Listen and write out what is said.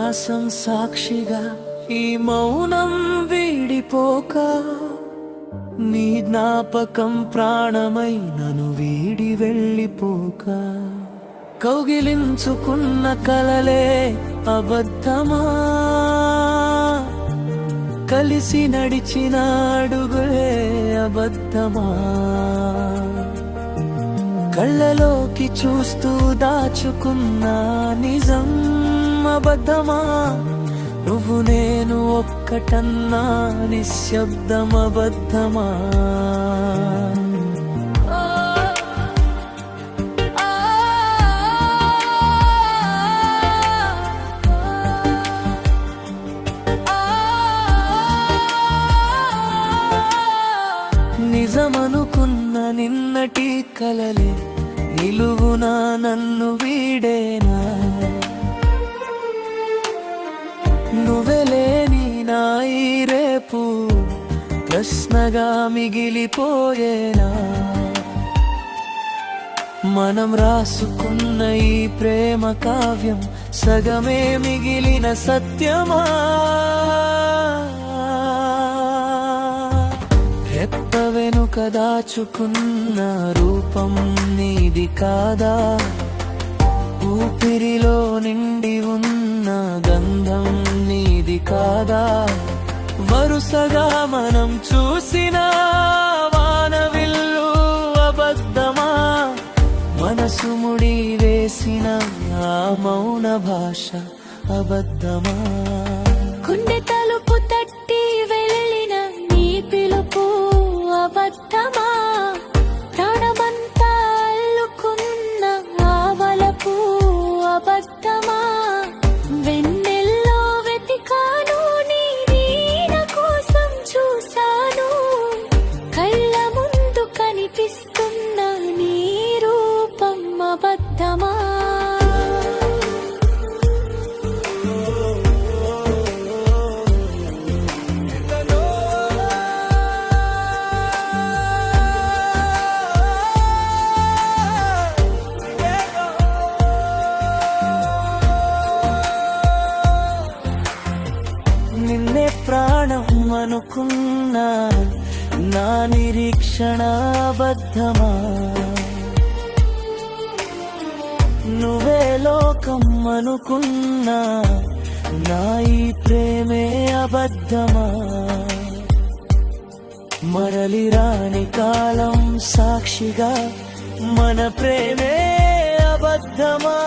శ్వాసం సాక్షిగా ఈ మౌనం వీడిపోక నీ జ్ఞాపకం ప్రాణమై నన్ను వీడి వెళ్ళిపోక కౌగిలించుకున్న కలలే అబద్ధమా కలిసి నడిచిన అడుగులే అబద్ధమా కళ్ళలోకి చూస్తూ దాచుకున్న నిజం అబద్ధమా నువ్వు నేను ఒక్కటన్నా నిశ్శబ్దం అబద్ధమా నిజమనుకున్న నిన్నటి కలలే నిలువునా నన్ను వీడేనా నువ్వెలేని నా ఈ రేపు ప్రశ్నగా మిగిలిపోయేనా మనం రాసుకున్న ఈ ప్రేమ కావ్యం సగమే మిగిలిన సత్యమా రెప్ప వెనుక దాచుకున్న రూపం నీది కాదా ఊపిరిలో నిండి ఉన్న గంధం నీది కాదా వరుసగా మనం చూసిన వానవిల్లు అబద్ధమా మనసు ముడి వేసిన ఆ మౌన భాష అబద్ధమా గుండె తలుపు తట్టి వెళ్ళిన నీ పిలుపు అబద్ధమా ప్రాణమంతా అల్లుకున్న ఆవలపు అబద్ధమా వెన్నెల్లో వెతికాను నీ నీడ కోసం చూశాను కళ్ళ ముందు కనిపిస్తున్న నీ రూపం అబద్ధమా నిన్నే ప్రాణం అనుకున్నా నా నిరీక్షణ అబద్ధమా నువ్వే లోకం అనుకున్నా నా ఈ ప్రేమే అబద్ధమా మరలి రాని కాలం సాక్షిగా మన ప్రేమే అబద్ధమా